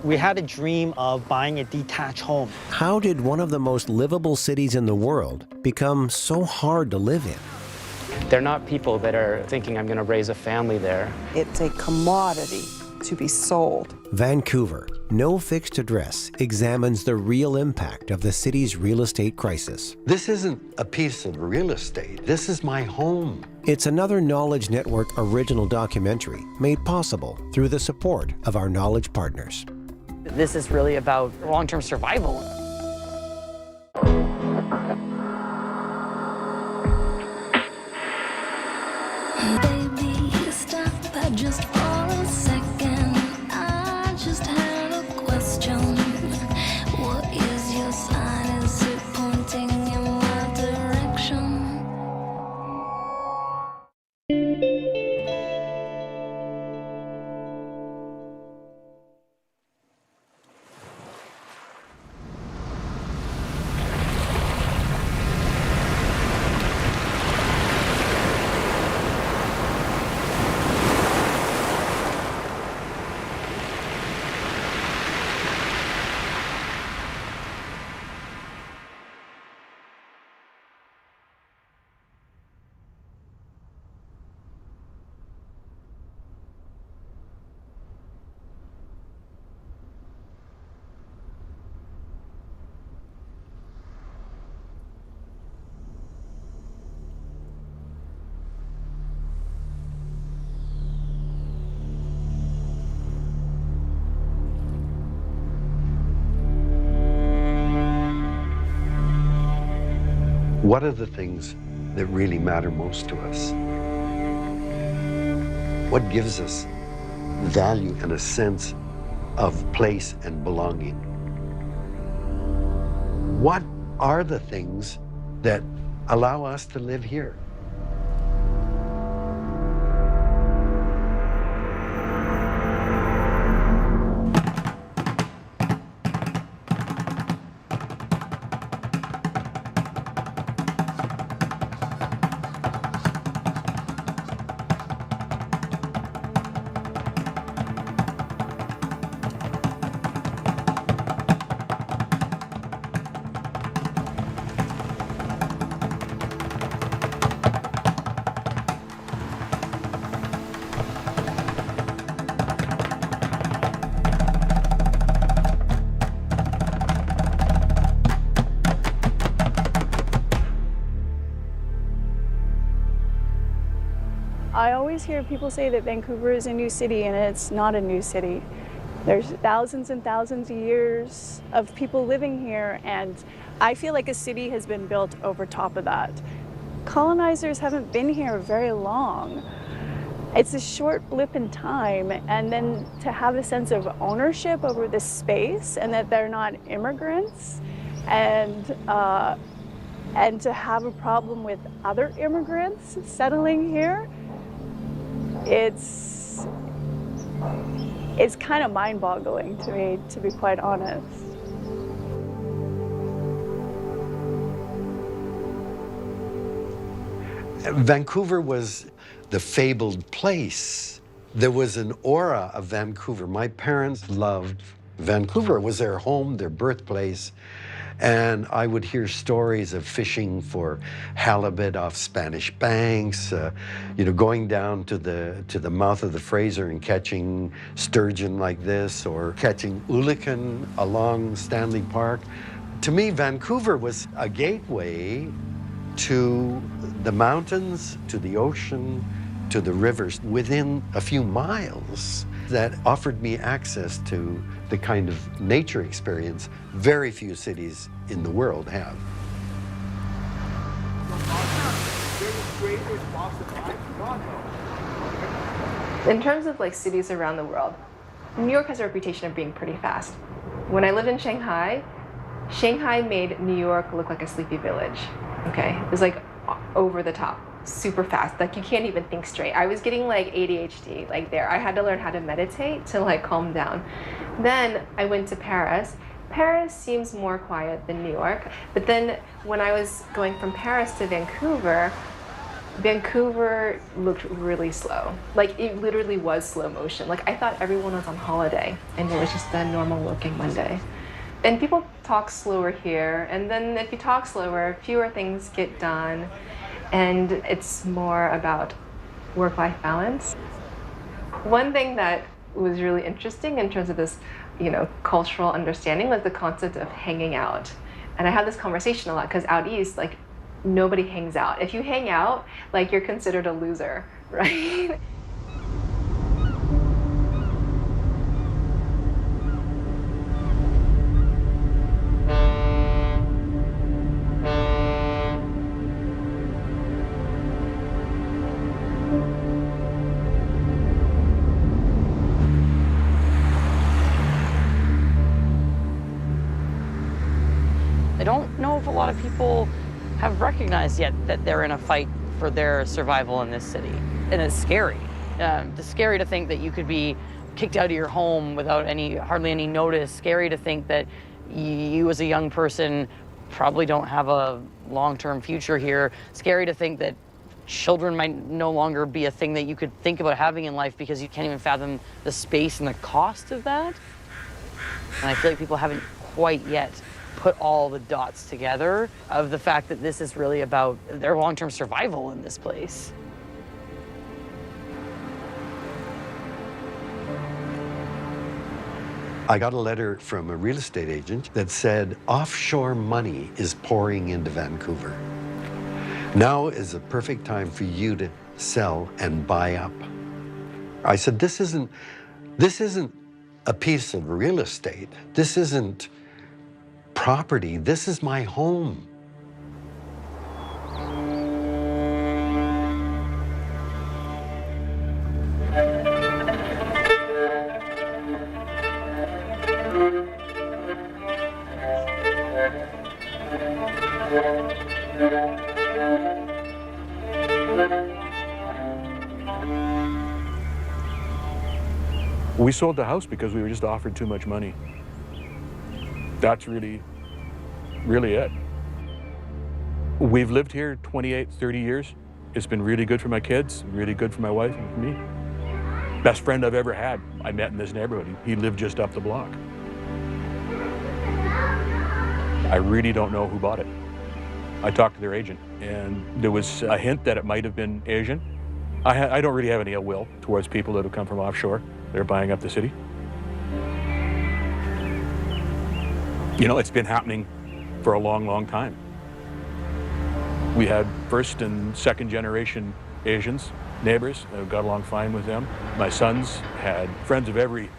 We had a dream of buying a detached home. How did one of the most livable cities in the world become so hard to live in? They're not people that are thinking, I'm going to raise a family there. It's a commodity to be sold. Vancouver, no fixed address, examines the real impact of the city's real estate crisis. This isn't a piece of real estate. This is my home. It's another Knowledge Network original documentary made possible through the support of our Knowledge partners. This is really about long-term survival. Baby, stop just for a second. I just had a question. What is your sign? Is it pointing in my direction? What are the things that really matter most to us? What gives us value and a sense of place and belonging? What are the things that allow us to live here? I always hear people say that Vancouver is a new city, and it's not a new city. There's thousands and thousands of years of people living here, and I feel like a city has been built over top of that. Colonizers haven't been here very long. It's a short blip in time, and then to have a sense of ownership over this space and that they're not immigrants, and to have a problem with other immigrants settling here, it's kind of mind-boggling to me, to be quite honest. Vancouver was the fabled place. There was an aura of Vancouver. My parents loved Vancouver. It was their home, their birthplace. And I would hear stories of fishing for halibut off Spanish banks, going down to the mouth of the Fraser and catching sturgeon like this, or catching oolakan along Stanley Park. To me, Vancouver was a gateway to the mountains, to the ocean, to the rivers within a few miles that offered me access to the kind of nature experience very few cities in the world have. In terms of like cities around the world, New York has a reputation of being pretty fast. When I lived in Shanghai, Shanghai made New York look like a sleepy village. Okay, it was like over the top, super fast. Like you can't even think straight. I was getting like ADHD like there. I had to learn how to meditate to like calm down. Then I went to Paris. Paris seems more quiet than New York. But then when I was going from Paris to Vancouver, Vancouver looked really slow. Like, it literally was slow motion. Like, I thought everyone was on holiday and it was just a normal working Monday. And people talk slower here, and then if you talk slower, fewer things get done, and it's more about work-life balance. One thing that was really interesting in terms of this, cultural understanding was the concept of hanging out. And I have this conversation a lot because out east, like, nobody hangs out. If you hang out, like, you're considered a loser, right? I don't know if a lot of people have recognized yet that they're in a fight for their survival in this city. And it's scary. It's scary to think that you could be kicked out of your home without hardly any notice. Scary to think that you as a young person probably don't have a long-term future here. Scary to think that children might no longer be a thing that you could think about having in life because you can't even fathom the space and the cost of that. And I feel like people haven't quite yet put all the dots together of the fact that this is really about their long-term survival in this place. I got a letter from a real estate agent that said offshore money is pouring into Vancouver. Now is a perfect time for you to sell and buy up. I said, this isn't a piece of real estate. This isn't property. This is my home. We sold the house because we were just offered too much money. That's really it. We've lived here 28, 30 years. It's been really good for my kids, really good for my wife and for me. Best friend I've ever had, I met in this neighborhood. He lived just up the block. I really don't know who bought it. I talked to their agent, and there was a hint that it might have been Asian. I don't really have any ill will towards people that have come from offshore. They're buying up the city. It's been happening for a long, long time. We had first and second generation Asians, neighbors, got along fine with them. My sons had friends of every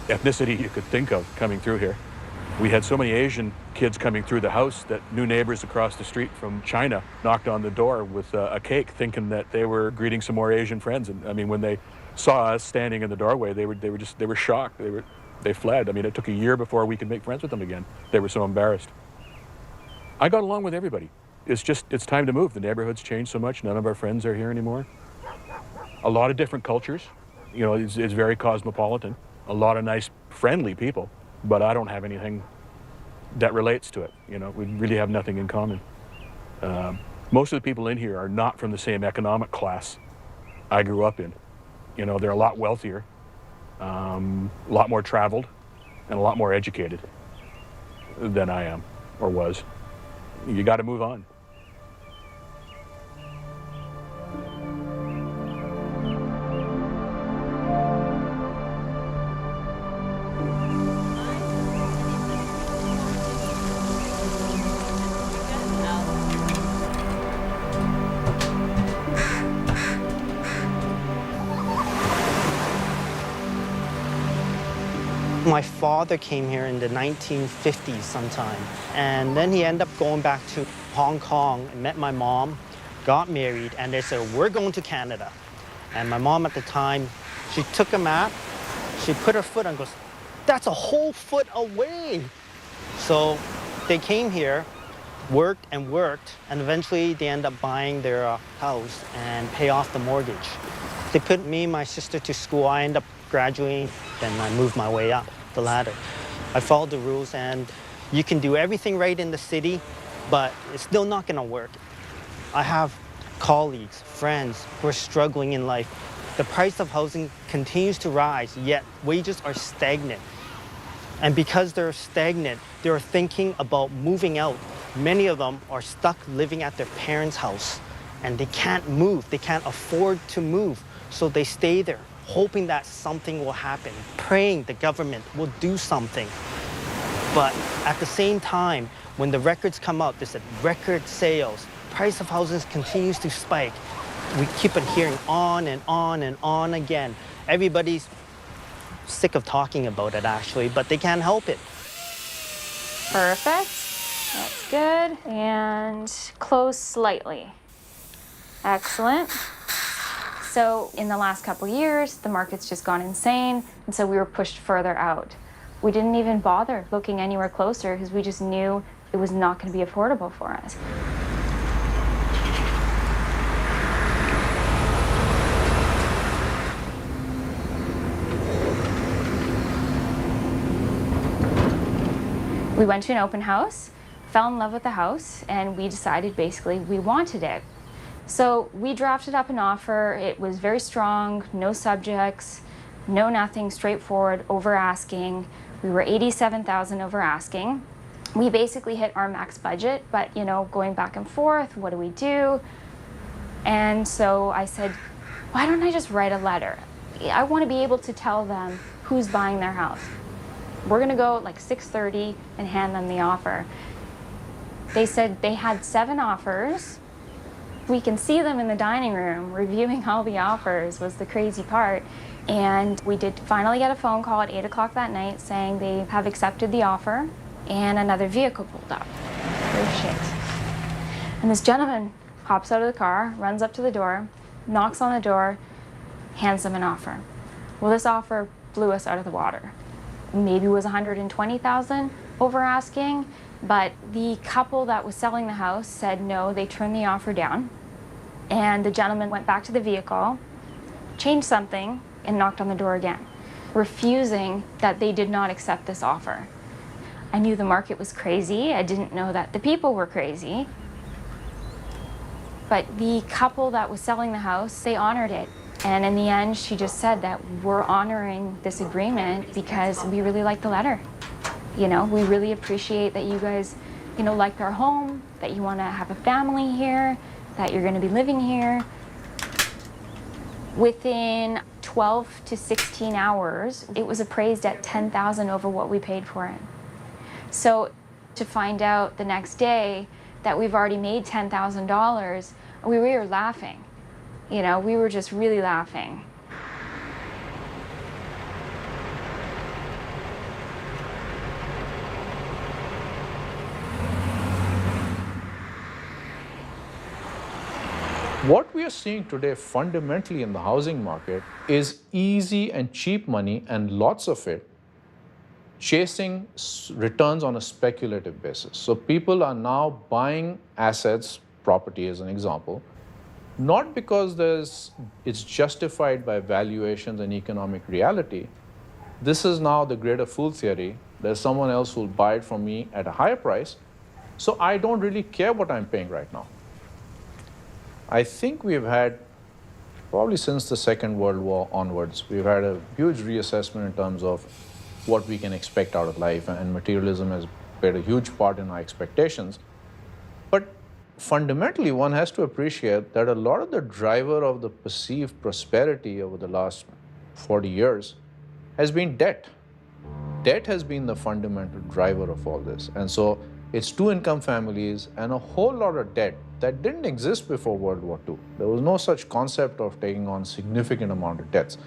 ethnicity you could think of coming through here. We had so many Asian kids coming through the house that new neighbors across the street from China knocked on the door with a cake, thinking that they were greeting some more Asian friends. And I mean, when they saw us standing in the doorway, they were shocked. They fled. I mean, it took a year before we could make friends with them again. They were so embarrassed. I got along with everybody. It's time to move. The neighborhood's changed so much. None of our friends are here anymore. A lot of different cultures. It's very cosmopolitan. A lot of nice, friendly people. But I don't have anything that relates to it. We really have nothing in common. Most of the people in here are not from the same economic class I grew up in. They're a lot wealthier, a lot more traveled, and a lot more educated than I am or was. You got to move on. My father came here in the 1950s sometime, and then he ended up going back to Hong Kong and met my mom, got married, and they said, we're going to Canada. And my mom at the time, she took a map, she put her foot on and goes, that's a whole foot away. So they came here, worked, and eventually they ended up buying their house and pay off the mortgage. They put me and my sister to school. I ended up graduating, then I moved my way up the ladder. I followed the rules, and you can do everything right in the city, but it's still not gonna work. I have colleagues, friends who are struggling in life. The price of housing continues to rise, yet wages are stagnant. And because they're stagnant, they're thinking about moving out. Many of them are stuck living at their parents' house, and they can't move. They can't afford to move, so they stay there, hoping that something will happen, praying the government will do something. But at the same time, when the records come out, they said record sales, price of houses continues to spike. We keep on hearing on and on and on again. Everybody's sick of talking about it, actually, but they can't help it. Perfect. That's good. And close slightly. Excellent. So in the last couple years, the market's just gone insane, and so we were pushed further out. We didn't even bother looking anywhere closer because we just knew it was not going to be affordable for us. We went to an open house, fell in love with the house, and we decided basically we wanted it. So we drafted up an offer. It was very strong, no subjects, no nothing, straightforward, over asking. We were $87,000 over asking. We basically hit our max budget, but going back and forth, what do we do? And so I said, why don't I just write a letter? I want to be able to tell them who's buying their house. We're gonna go at like 6:30 and hand them the offer. They said they had 7 offers. We can see them in the dining room reviewing all the offers was the crazy part. And we did finally get a phone call at 8 o'clock that night saying they have accepted the offer, and another vehicle pulled up. Oh shit. And this gentleman hops out of the car, runs up to the door, knocks on the door, hands them an offer. Well, this offer blew us out of the water. Maybe it was $120,000 over asking, but the couple that was selling the house said no, they turned the offer down. And the gentleman went back to the vehicle, changed something, and knocked on the door again, refusing that they did not accept this offer. I knew the market was crazy. I didn't know that the people were crazy. But the couple that was selling the house, they honored it. And in the end, she just said that we're honoring this agreement because we really like the letter. We really appreciate that you guys, like our home, that you want to have a family here, that you're going to be living here. Within 12 to 16 hours, it was appraised at $10,000 over what we paid for it. So to find out the next day that we've already made $10,000, we were laughing. We were just really laughing. What we are seeing today fundamentally in the housing market is easy and cheap money, and lots of it, chasing returns on a speculative basis. So people are now buying assets, property as an example, not because it's justified by valuations and economic reality. This is now the greater fool theory. There's someone else who will buy it from me at a higher price, so I don't really care what I'm paying right now. I think we've had, probably since the Second World War onwards, we've had a huge reassessment in terms of what we can expect out of life, and materialism has played a huge part in our expectations. But fundamentally, one has to appreciate that a lot of the driver of the perceived prosperity over the last 40 years has been debt. Debt has been the fundamental driver of all this. And so it's 2-income families and a whole lot of debt that didn't exist before World War II. There was no such concept of taking on significant amount of debts.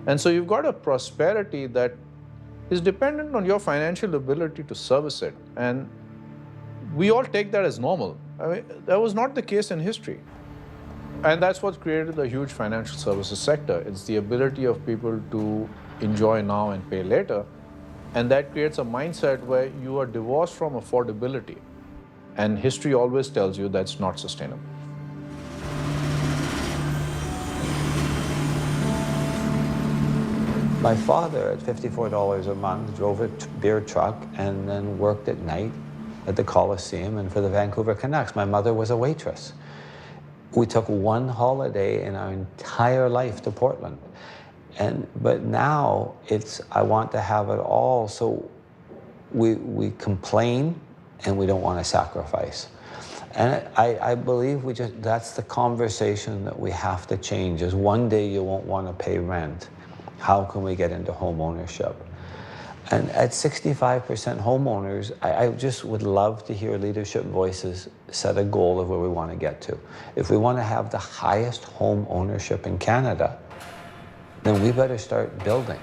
And so you've got a prosperity that is dependent on your financial ability to service it. And we all take that as normal. I mean, that was not the case in history. And that's what created the huge financial services sector. It's the ability of people to enjoy now and pay later. And that creates a mindset where you are divorced from affordability. And history always tells you that's not sustainable. My father, at $54 a month, drove a beer truck and then worked at night at the Coliseum and for the Vancouver Canucks. My mother was a waitress. We took one holiday in our entire life to Portland. But now I want to have it all, so we complain and we don't want to sacrifice. And I believe that's the conversation that we have to change, is one day you won't want to pay rent. How can we get into home ownership? And at 65% homeowners, I just would love to hear leadership voices set a goal of where we want to get to. If we want to have the highest home ownership in Canada, then we better start building.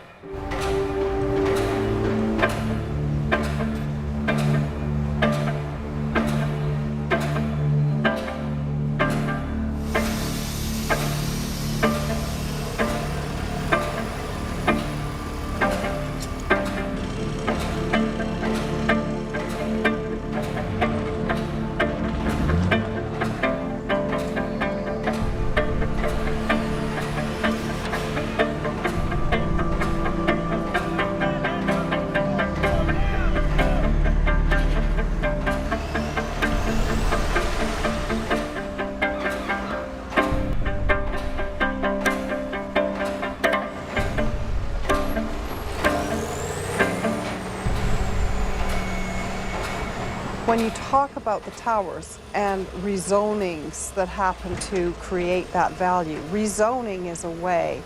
When you talk about the towers and rezonings that happen to create that value, rezoning is a way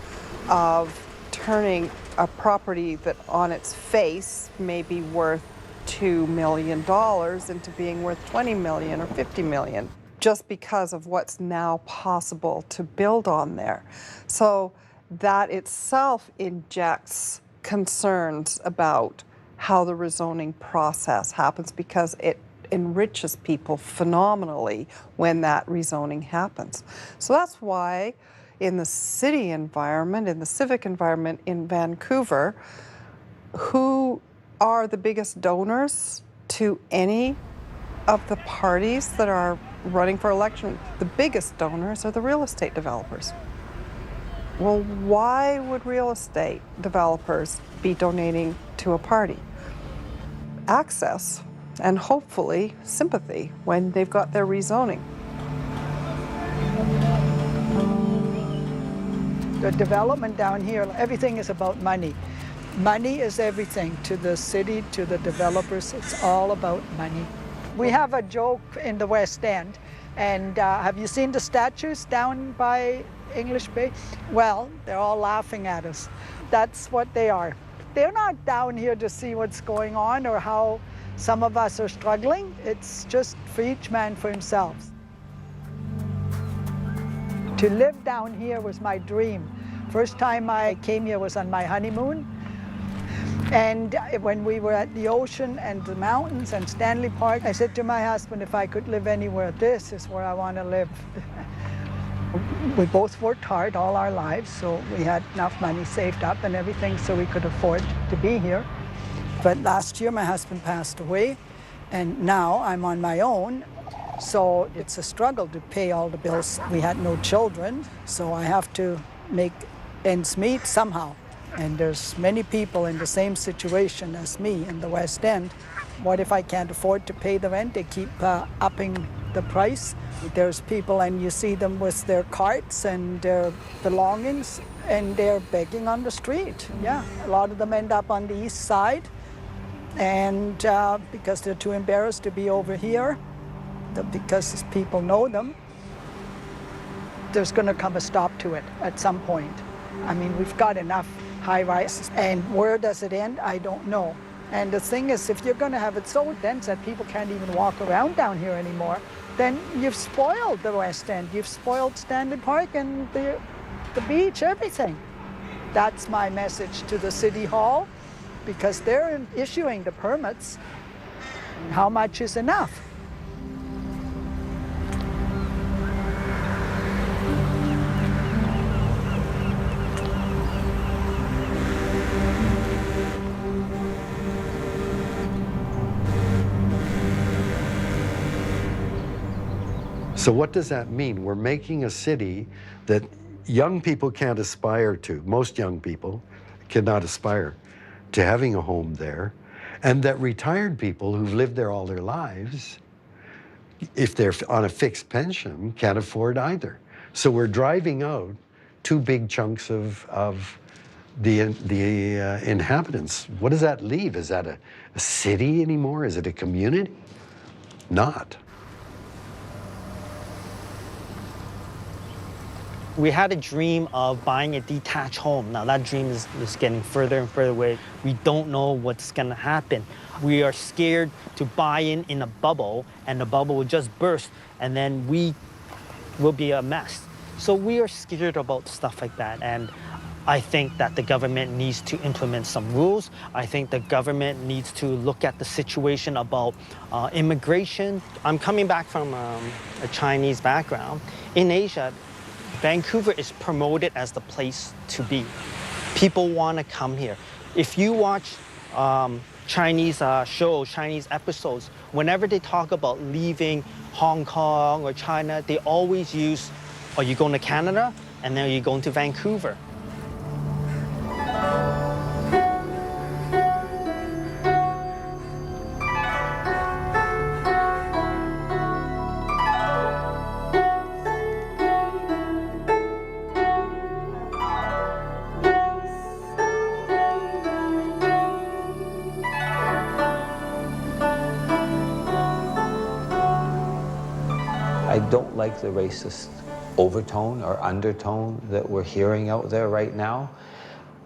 of turning a property that on its face may be worth $2 million into being worth 20 million or 50 million, just because of what's now possible to build on there. So that itself injects concerns about how the rezoning process happens, because it enriches people phenomenally when that rezoning happens. So that's why in the city environment, in the civic environment in Vancouver, who are the biggest donors to any of the parties that are running for election? The biggest donors are the real estate developers. Well, why would real estate developers be donating to a party? Access and hopefully sympathy when they've got their rezoning. The development down here, everything is about money. Money is everything to the city, to the developers. It's all about money. We have a joke in the West End, and have you seen the statues down by English Bay? Well, they're all laughing at us. That's what they are. They're not down here to see what's going on or how some of us are struggling. It's just for each man for himself. To live down here was my dream. First time I came here was on my honeymoon. And when we were at the ocean and the mountains and Stanley Park, I said to my husband, if I could live anywhere, this is where I want to live. We both worked hard all our lives, so we had enough money saved up and everything so we could afford to be here. But last year my husband passed away, and now I'm on my own, so it's a struggle to pay all the bills. We had no children, so I have to make ends meet somehow. And there's many people in the same situation as me in the West End. What if I can't afford to pay the rent? They keep upping the price. There's people, and you see them with their carts and their belongings, and they're begging on the street. Yeah, a lot of them end up on the east side, and because they're too embarrassed to be over here, because people know them, there's going to come a stop to it at some point. I mean, we've got enough high rises, and where does it end? I don't know. And the thing is, if you're going to have it so dense that people can't even walk around down here anymore, then you've spoiled the West End. You've spoiled Stanley Park and the beach, everything. That's my message to the City Hall, because they're issuing the permits. How much is enough? So what does that mean? We're making a city that young people can't aspire to. Most young people cannot aspire to having a home there, and that retired people who've lived there all their lives if they're on a fixed pension, can't afford either. So we're driving out two big chunks of the inhabitants. What does that leave? Is that a city anymore? Is it a community? Not. We had a dream of buying a detached home. Now that dream is getting further and further away. We don't know what's gonna happen. We are scared to buy in a bubble, and the bubble will just burst, and then we will be a mess. So we are scared about stuff like that, and I think that the government needs to implement some rules. I think the government needs to look at the situation about immigration. I'm coming back from a Chinese background. In Asia, Vancouver is promoted as the place to be. People want to come here. If you watch Chinese shows, Chinese episodes, whenever they talk about leaving Hong Kong or China, they always use, are you going to Canada? And then are you going to Vancouver? I don't like the racist overtone or undertone that we're hearing out there right now.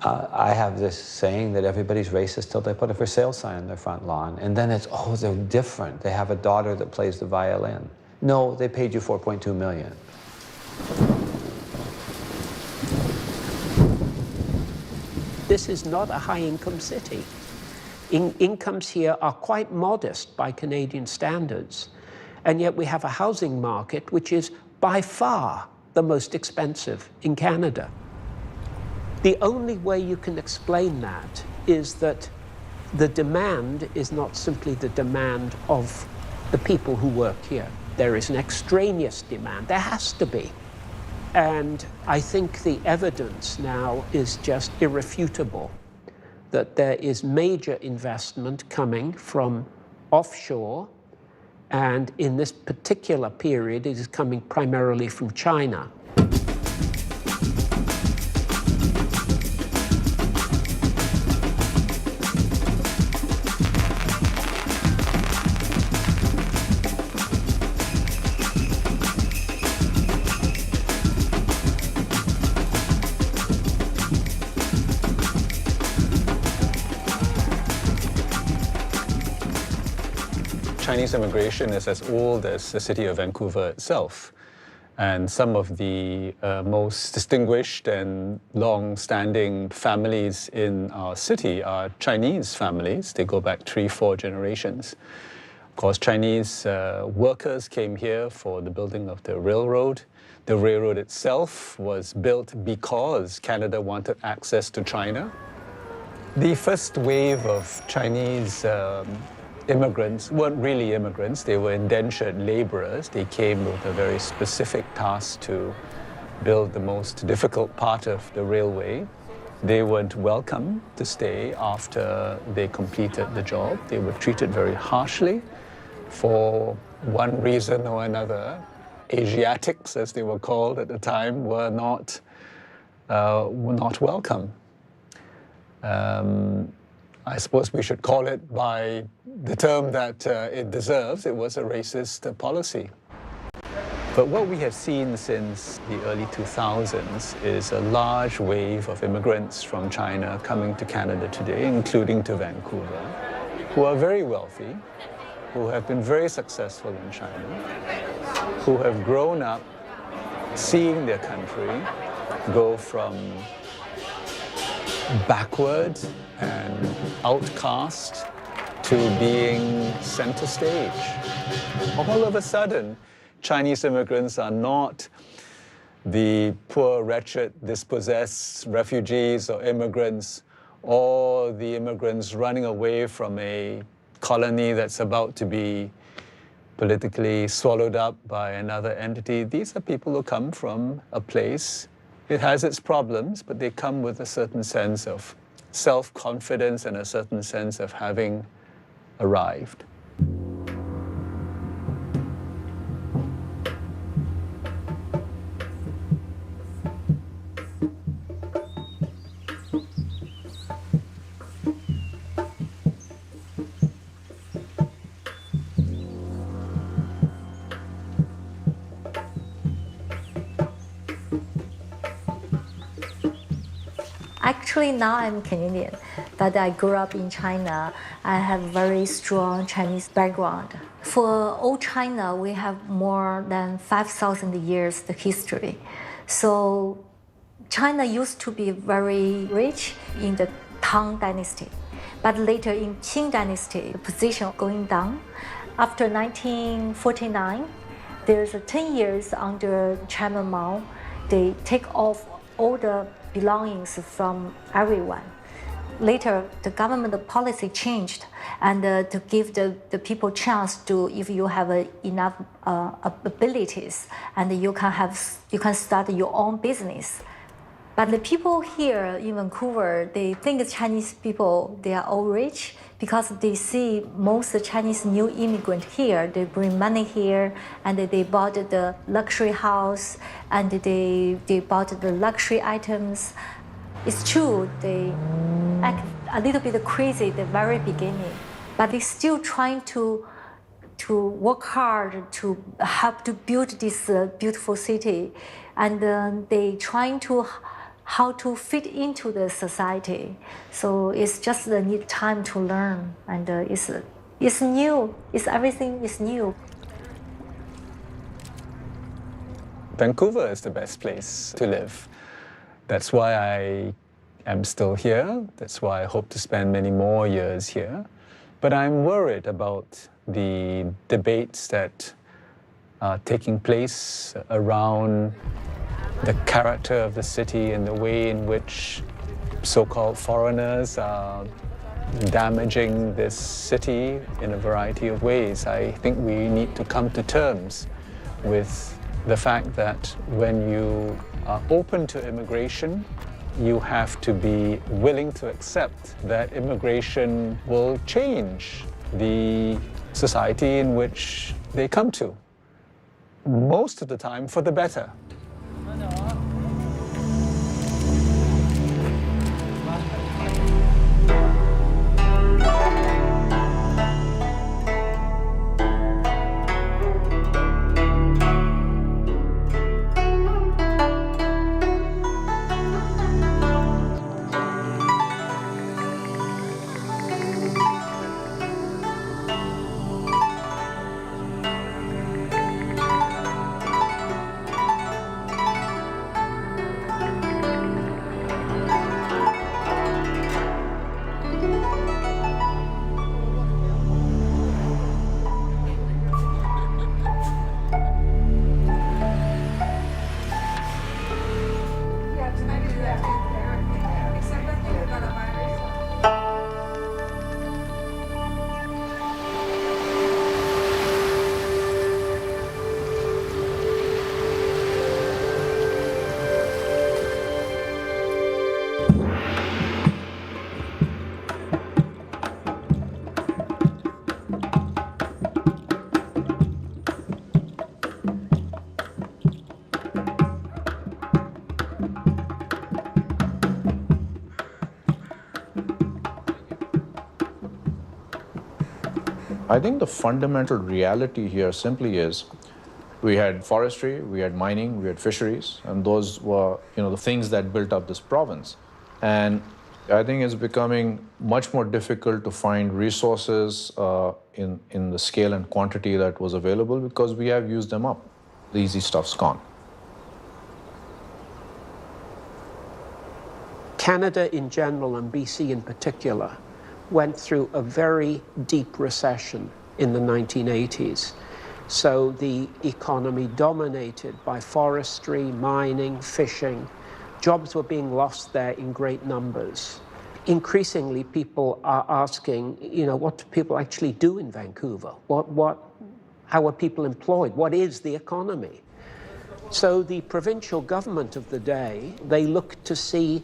I have this saying that everybody's racist till they put a for sale sign on their front lawn. And then it's, oh, they're different. They have a daughter that plays the violin. No, they paid you $4.2 million. This is not a high-income city. Incomes here are quite modest by Canadian standards. And yet we have a housing market which is by far the most expensive in Canada. The only way you can explain that is that the demand is not simply the demand of the people who work here. There is an extraneous demand. There has to be. And I think the evidence now is just irrefutable that there is major investment coming from offshore. And in this particular period, it is coming primarily from China. Chinese immigration is as old as the city of Vancouver itself. And some of the most distinguished and long-standing families in our city are Chinese families. They go back 3-4 generations. Of course, Chinese workers came here for the building of the railroad. The railroad itself was built because Canada wanted access to China. The first wave of Chinese immigrants weren't really immigrants, they were indentured laborers. They came with a very specific task to build the most difficult part of the railway. They weren't welcome to stay after they completed the job. They were treated very harshly. For one reason or another, Asiatics, as they were called at the time, were not welcome. I suppose we should call it by the term that it deserves. It was a racist policy. But what we have seen since the early 2000s is a large wave of immigrants from China coming to Canada today, including to Vancouver, who are very wealthy, who have been very successful in China, who have grown up seeing their country go from backward and outcast to being center stage. All of a sudden, Chinese immigrants are not the poor, wretched, dispossessed refugees or immigrants, or the immigrants running away from a colony that's about to be politically swallowed up by another entity. These are people who come from a place. It has its problems, but they come with a certain sense of self-confidence and a certain sense of having arrived. Actually, now I'm Canadian, but I grew up in China. I have very strong Chinese background. For old China, we have more than 5,000 years of history. So China used to be very rich in the Tang Dynasty, but later in Qing Dynasty, the position going down. After 1949, there's 10 years under Chairman Mao. They take off all the belongings from everyone. Later, the government policy changed, and to give the people chance to, if you have enough abilities, and you can start your own business. But the people here in Vancouver, they think Chinese people, they are all rich because they see most Chinese new immigrant here. They bring money here and they bought the luxury house and they bought the luxury items. It's true, they act a little bit crazy at the very beginning, but they're still trying to work hard to help to build this beautiful city. And they trying to how to fit into the society. So it's just the need time to learn, and it's new. Everything is new. Vancouver is the best place to live. That's why I am still here. That's why I hope to spend many more years here. But I'm worried about the debates that are taking place around the character of the city and the way in which so-called foreigners are damaging this city in a variety of ways. I think we need to come to terms with the fact that when you are open to immigration, you have to be willing to accept that immigration will change the society in which they come to, most of the time for the better. I think the fundamental reality here simply is we had forestry, we had mining, we had fisheries, and those were, the things that built up this province. And I think it's becoming much more difficult to find resources in the scale and quantity that was available because we have used them up. The easy stuff's gone. Canada in general and BC in particular went through a very deep recession in the 1980s. So the economy dominated by forestry, mining, fishing. Jobs were being lost there in great numbers. Increasingly, people are asking, what do people actually do in Vancouver? How are people employed? What is the economy? So the provincial government of the day, they looked to see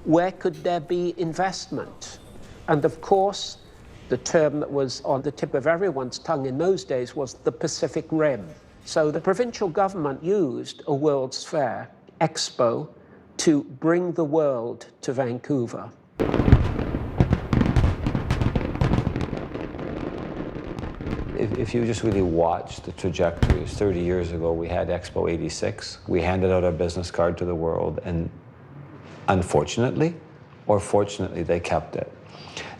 where could there be investment. And of course, the term that was on the tip of everyone's tongue in those days was the Pacific Rim. So the provincial government used a World's Fair, Expo, to bring the world to Vancouver. If you just really watch the trajectories, 30 years ago we had Expo 86, we handed out our business card to the world, and unfortunately, or fortunately they kept it.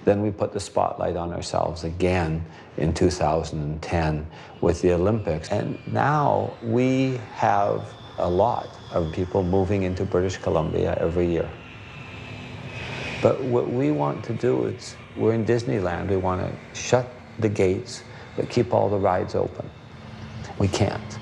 Then we put the spotlight on ourselves again in 2010 with the Olympics. And now we have a lot of people moving into British Columbia every year. But what we want to do is, we're in Disneyland, we want to shut the gates, but keep all the rides open. We can't.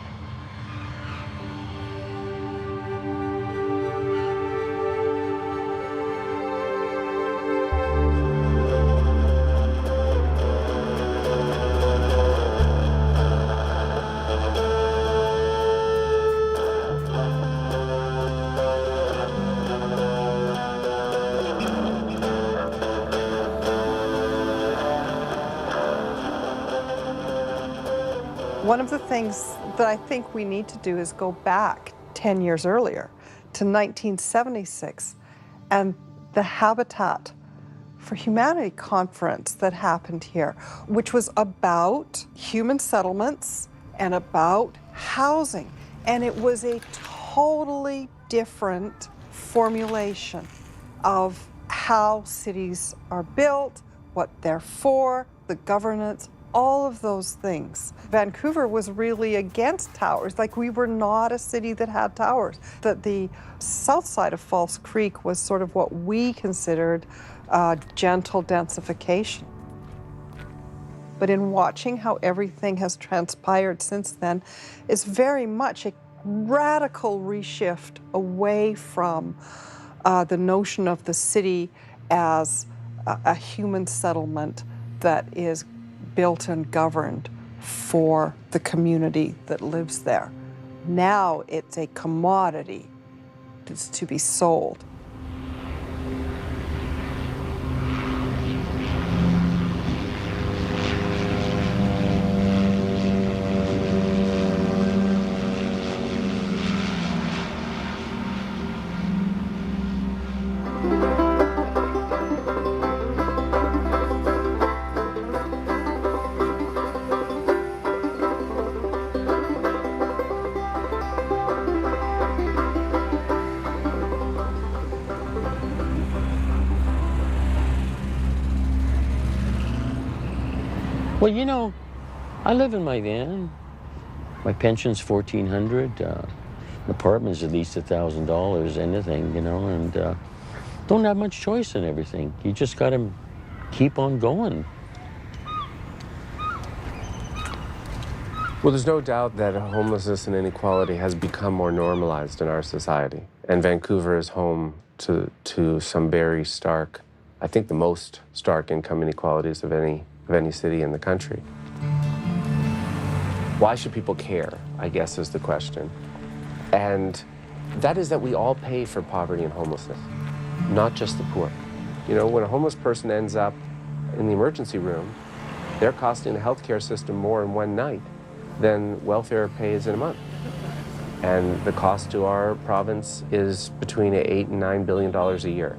One of the things that I think we need to do is go back 10 years earlier to 1976 and the Habitat for Humanity conference that happened here, which was about human settlements and about housing. And it was a totally different formulation of how cities are built, what they're for, the governance, all of those things. Vancouver was really against towers. Like, we were not a city that had towers. That the south side of False Creek was sort of what we considered gentle densification. But in watching how everything has transpired since then, is very much a radical reshift away from the notion of the city as a human settlement that is built and governed for the community that lives there. Now it's a commodity that's to be sold. Well, you know, I live in my van. My pension's $1,400. An apartment's at least $1,000, anything, you know, and don't have much choice in everything. You just got to keep on going. Well, there's no doubt that homelessness and inequality has become more normalized in our society. And Vancouver is home to some very stark, I think the most stark income inequalities of any city in the country. Why should people care, I guess, is the question. And that is that we all pay for poverty and homelessness, not just the poor. You know, when a homeless person ends up in the emergency room, they're costing the healthcare system more in one night than welfare pays in a month. And the cost to our province is between $8 and $9 billion a year,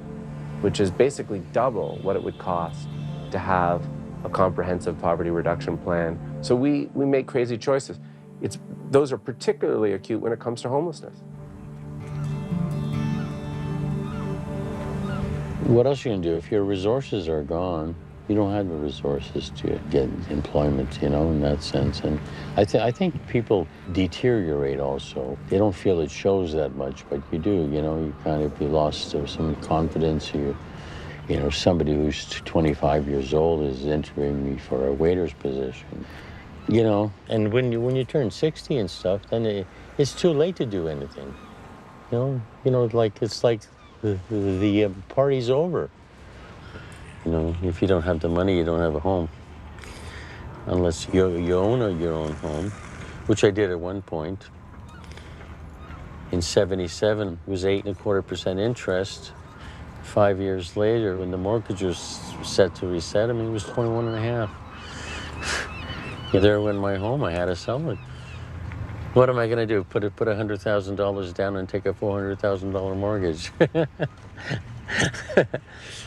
which is basically double what it would cost to have a comprehensive poverty reduction plan. So we make crazy choices. Those are particularly acute when it comes to homelessness. What else are you going to do? If your resources are gone, you don't have the resources to get employment, you know, in that sense. And I think people deteriorate also. They don't feel it shows that much, but you do, you know. You kind of be lost to some confidence. You know, somebody who's 25 years old is interviewing me for a waiter's position. You know, and when you turn 60 and stuff, then it's too late to do anything. You know, like it's like the party's over. You know, if you don't have the money, you don't have a home. Unless you own your own home, which I did at one point. In '77, it was 8.25% interest. 5 years later, when the mortgage was set to reset, I mean, it was 21.5. There went my home. I had to sell it. What am I going to do? Put $100,000 down and take a $400,000 mortgage?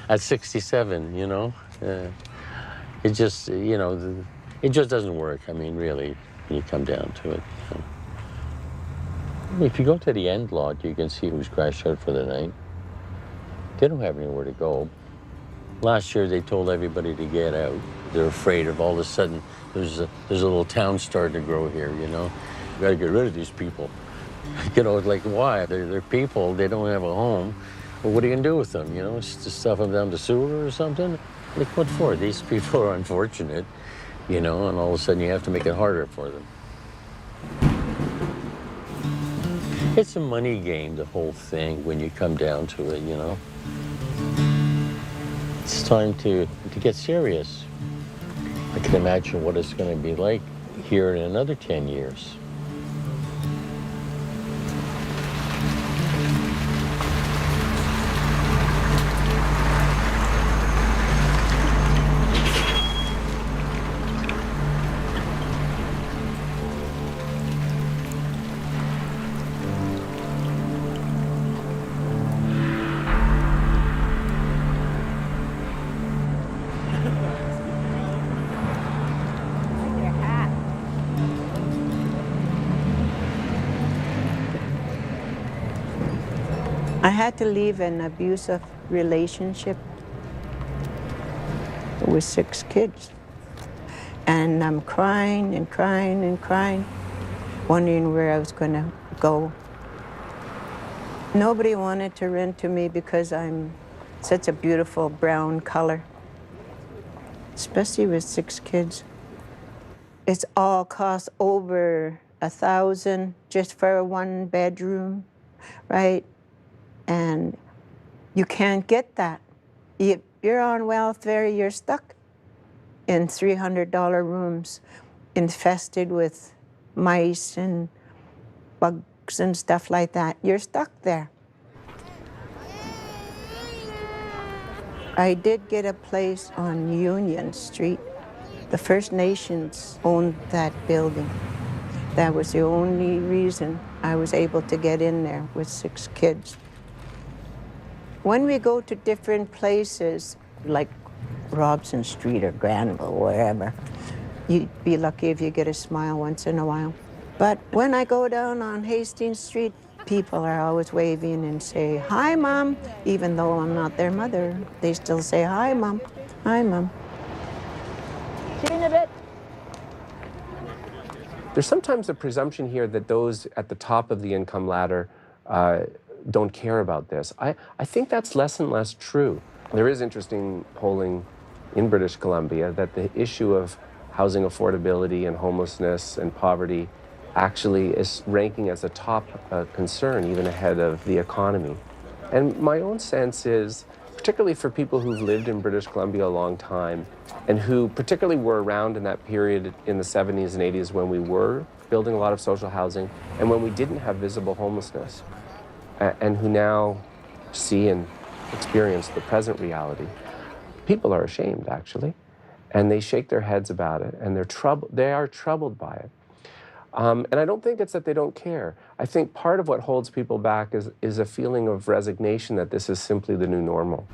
At 67, you know, it just, you know, it just doesn't work. I mean, really, when you come down to it. You know. If you go to the end lot, you can see who's crashed out for the night. They don't have anywhere to go. Last year they told everybody to get out. They're afraid of all of a sudden there's a little town starting to grow here, you know. You gotta get rid of these people. You know, like why? They're people, they don't have a home. Well, what are you gonna do with them, you know? Just stuff them down the sewer or something? Like what for? These people are unfortunate, you know, and all of a sudden you have to make it harder for them. It's a money game, the whole thing, when you come down to it, you know. It's time to get serious. I can imagine what it's going to be like here in another 10 years. I had to leave an abusive relationship with 6 kids. And I'm crying and crying and crying, wondering where I was going to go. Nobody wanted to rent to me because I'm such a beautiful brown color, especially with 6 kids. It's all cost over $1,000 just for a 1-bedroom, right? And you can't get that. If you're on welfare, you're stuck in $300 rooms infested with mice and bugs and stuff like that. You're stuck there. I did get a place on Union Street. The First Nations owned that building. That was the only reason I was able to get in there with 6 kids. When we go to different places, like Robson Street or Granville, wherever, you'd be lucky if you get a smile once in a while. But when I go down on Hastings Street, people are always waving and say, "Hi, Mom," even though I'm not their mother. They still say, "Hi, Mom. Hi, Mom." See you in a bit. There's sometimes a presumption here that those at the top of the income ladder don't care about this. I think that's less and less true. There is interesting polling in British Columbia that the issue of housing affordability and homelessness and poverty actually is ranking as a top concern, even ahead of the economy. And my own sense is, particularly for people who've lived in British Columbia a long time and who particularly were around in that period in the 70s and 80s when we were building a lot of social housing and when we didn't have visible homelessness, and who now see and experience the present reality, people are ashamed, actually, and they shake their heads about it, and they are troubled by it. And I don't think it's that they don't care. I think part of what holds people back is a feeling of resignation that this is simply the new normal.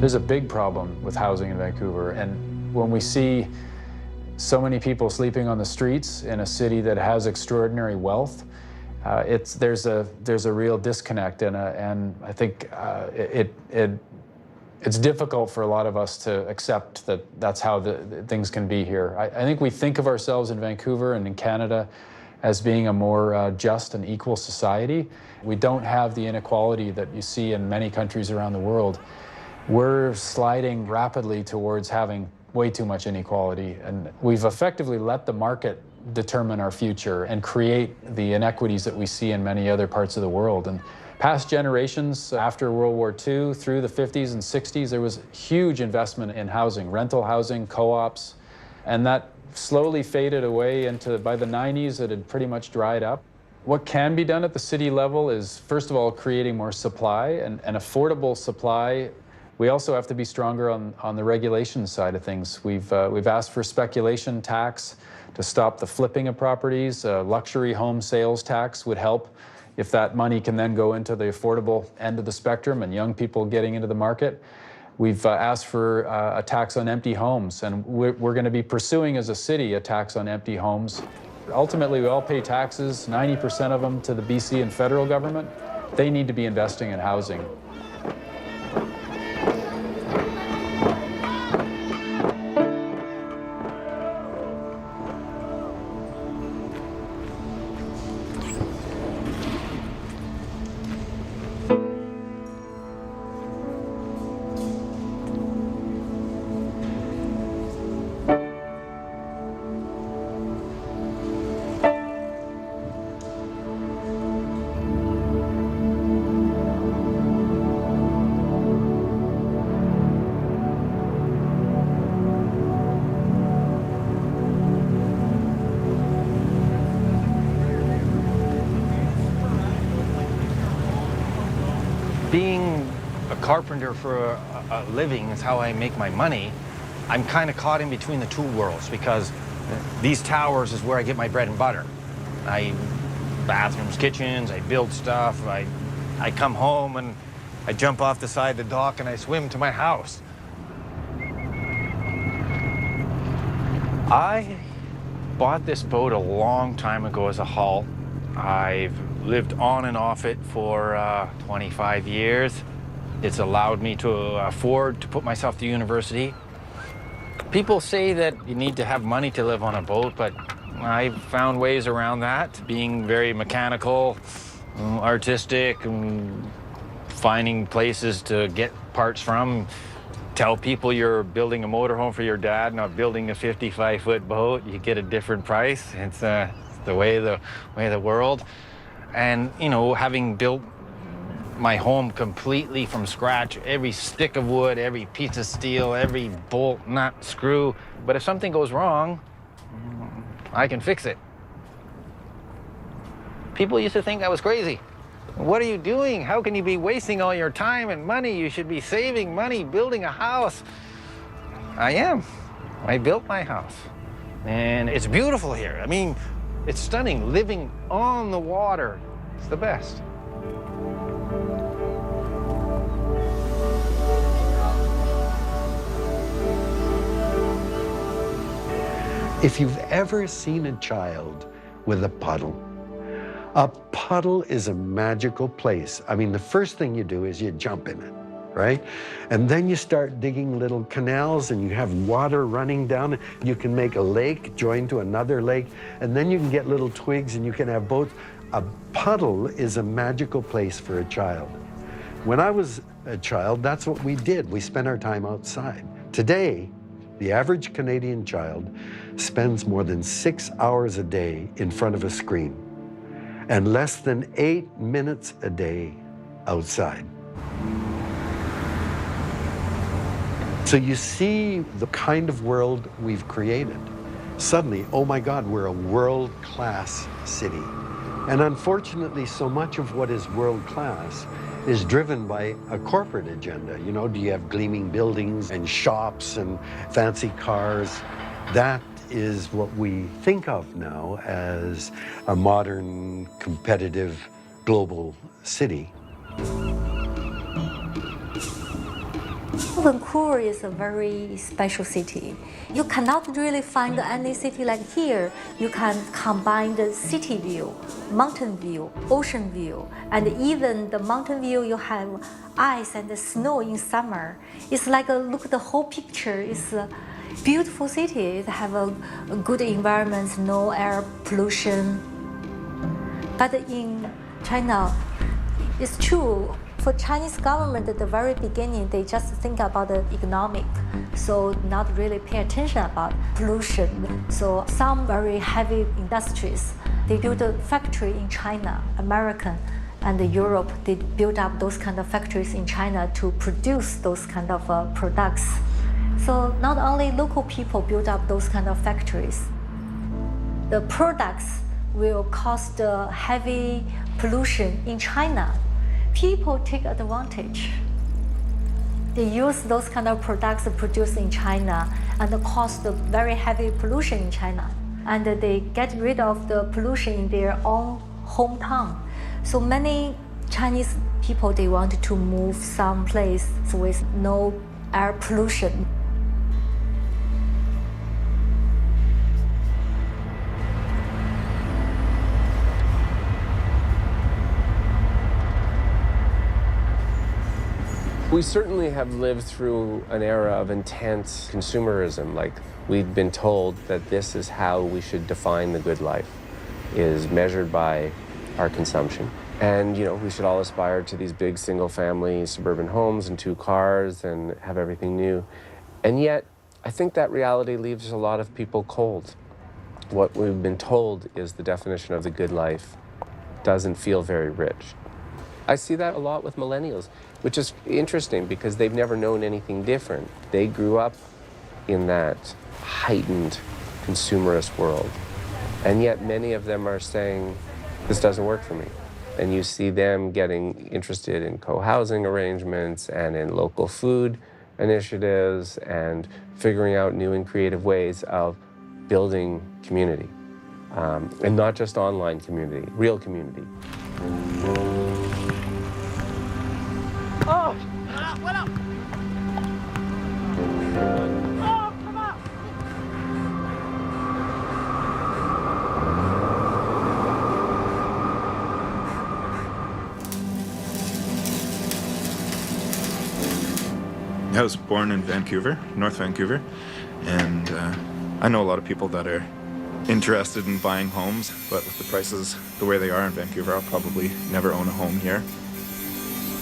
There's a big problem with housing in Vancouver, and when we see so many people sleeping on the streets in a city that has extraordinary wealth, there's a real disconnect, and I think it's difficult for a lot of us to accept that that's how things can be here. I think we think of ourselves in Vancouver and in Canada as being a more just and equal society. We don't have the inequality that you see in many countries around the world. We're sliding rapidly towards having way too much inequality, and we've effectively let the market determine our future and create the inequities that we see in many other parts of the world. And past generations, after World War II, through the 50s and 60s, there was huge investment in housing, rental housing, co-ops, and that slowly faded away into, by the 90s, it had pretty much dried up. What can be done at the city level is, first of all, creating more supply and affordable supply. We also have to be stronger on the regulation side of things. We've asked for speculation tax to stop the flipping of properties. Luxury home sales tax would help if that money can then go into the affordable end of the spectrum and young people getting into the market. We've asked for a tax on empty homes, and we're going to be pursuing as a city a tax on empty homes. Ultimately, we all pay taxes, 90% of them to the BC and federal government. They need to be investing in housing. Being a carpenter for a living is how I make my money. I'm kind of caught in between the two worlds because these towers is where I get my bread and butter. Bathrooms, kitchens, I build stuff. I come home and I jump off the side of the dock and I swim to my house. I bought this boat a long time ago as a hull. I've lived on and off it for 25 years. It's allowed me to afford to put myself through university. People say that you need to have money to live on a boat, but I've found ways around that, being very mechanical, artistic, and finding places to get parts from. Tell people you're building a motorhome for your dad, not building a 55-foot boat. You get a different price. It's the way of the world. And, you know, having built my home completely from scratch, every stick of wood, every piece of steel, every bolt, nut, screw. But if something goes wrong, I can fix it. People used to think I was crazy. What are you doing? How can you be wasting all your time and money? You should be saving money, building a house. I am. I built my house. And it's beautiful here. I mean, it's stunning. Living on the water, it's the best. If you've ever seen a child with a puddle is a magical place. I mean, the first thing you do is you jump in it, right? And then you start digging little canals and you have water running down. You can make a lake join to another lake, and then you can get little twigs and you can have boats. A puddle is a magical place for a child. When I was a child, that's what we did. We spent our time outside. Today, the average Canadian child spends more than 6 hours a day in front of a screen and less than 8 minutes a day outside. So you see the kind of world we've created. Suddenly, oh my God, we're a world-class city. And unfortunately, so much of what is world-class is driven by a corporate agenda. You know, do you have gleaming buildings and shops and fancy cars? That is what we think of now as a modern, competitive, global city. Vancouver is a very special city. You cannot really find any city like here. You can combine the city view, mountain view, ocean view, and even the mountain view you have ice and the snow in summer. It's like look at the whole picture. It's a beautiful city. It have a good environment, no air pollution. But in China, it's true. For Chinese government at the very beginning, they just think about the economic, so not really pay attention about pollution. So some very heavy industries, they do the factory in China, American, and Europe, they build up those kind of factories in China to produce those kind of products. So not only local people build up those kind of factories, the products will cause the heavy pollution in China. People take advantage. They use those kind of products produced in China and cause the very heavy pollution in China. And they get rid of the pollution in their own hometown. So many Chinese people, they want to move someplace with no air pollution. We certainly have lived through an era of intense consumerism. Like, we've been told that this is how we should define the good life, is measured by our consumption. And, you know, we should all aspire to these big single-family suburban homes and 2 cars and have everything new. And yet, I think that reality leaves a lot of people cold. What we've been told is the definition of the good life doesn't feel very rich. I see that a lot with millennials, which is interesting because they've never known anything different. They grew up in that heightened consumerist world. And yet many of them are saying, this doesn't work for me. And you see them getting interested in co-housing arrangements and in local food initiatives and figuring out new and creative ways of building community. And not just online community, real community. Oh! What up? Oh, come on! I was born in Vancouver, North Vancouver, and I know a lot of people that are interested in buying homes, but with the prices the way they are in Vancouver, I'll probably never own a home here.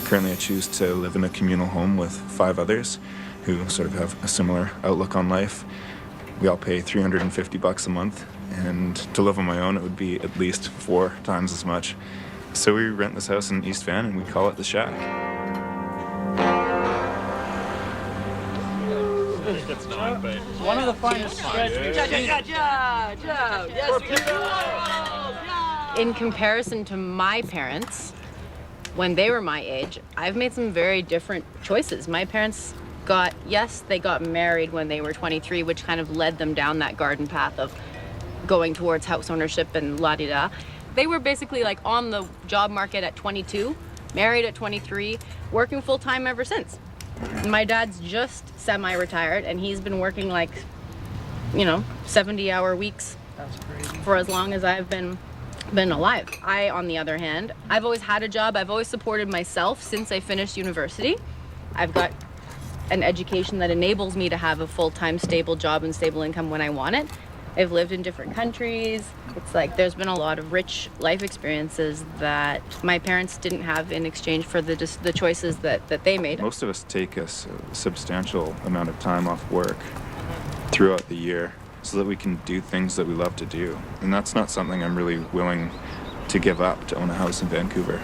Currently, I choose to live in a communal home with 5 others who sort of have a similar outlook on life. We all pay $350 a month, and to live on my own, it would be at least 4 times as much. So we rent this house in East Van, and we call it the Shack. One of the finest stretch. In comparison to my parents, when they were my age, I've made some very different choices. My parents they got married when they were 23, which kind of led them down that garden path of going towards house ownership and la-di-da. They were basically like on the job market at 22, married at 23, working full-time ever since. My dad's just semi-retired, and he's been working like, 70-hour weeks for as long as I've been alive. I, on the other hand, I've always had a job. I've always supported myself since I finished university. I've got an education that enables me to have a full-time stable job and stable income when I want it. I've lived in different countries. It's like there's been a lot of rich life experiences that my parents didn't have in exchange for the choices that they made. Most of us take a substantial amount of time off work throughout the year so that we can do things that we love to do. And that's not something I'm really willing to give up to own a house in Vancouver.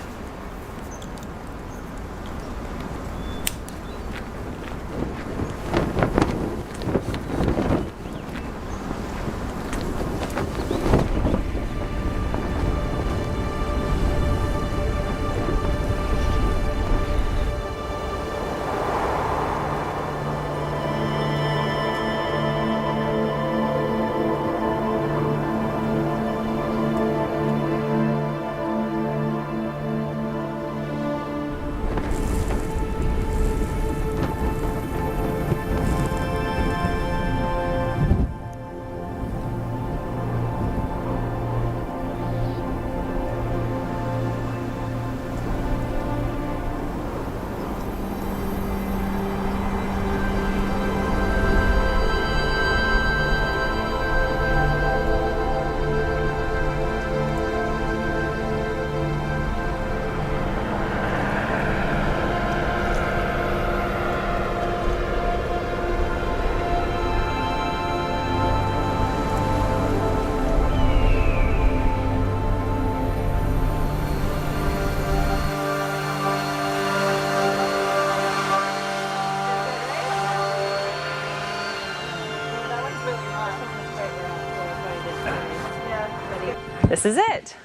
this is it.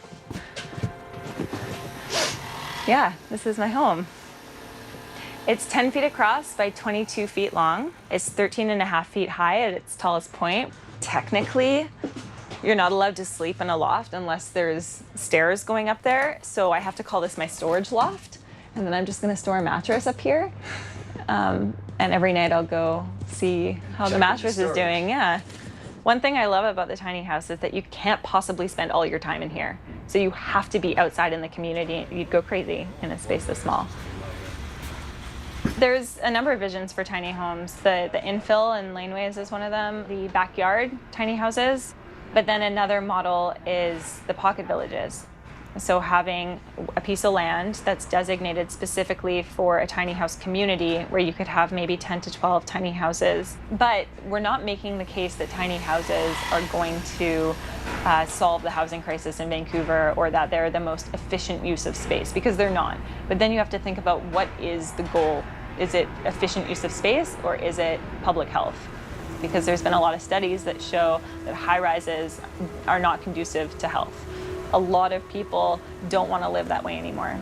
Yeah, this is my home. It's 10 feet across by 22 feet long. It's 13.5 feet high at its tallest point. Technically, you're not allowed to sleep in a loft unless there's stairs going up there. So I have to call this my storage loft. And then I'm just gonna store a mattress up here. And every night I'll go see how the mattress is doing, yeah. One thing I love about the tiny house is that you can't possibly spend all your time in here. So you have to be outside in the community. You'd go crazy in a space this small. There's a number of visions for tiny homes. The infill and laneways is one of them, the backyard tiny houses. But then another model is the pocket villages. So having a piece of land that's designated specifically for a tiny house community where you could have maybe 10 to 12 tiny houses. But we're not making the case that tiny houses are going to solve the housing crisis in Vancouver or that they're the most efficient use of space, because they're not. But then you have to think about what is the goal. Is it efficient use of space or is it public health? Because there's been a lot of studies that show that high rises are not conducive to health. A lot of people don't want to live that way anymore.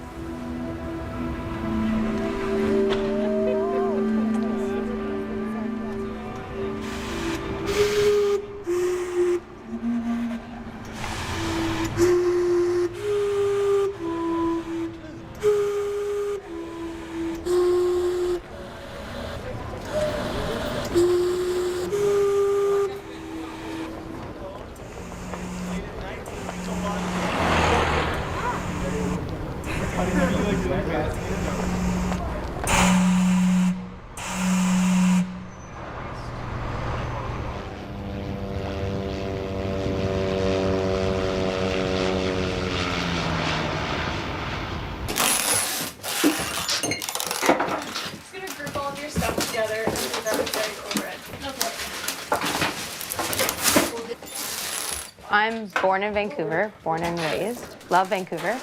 I'm born in Vancouver, born and raised. Love Vancouver.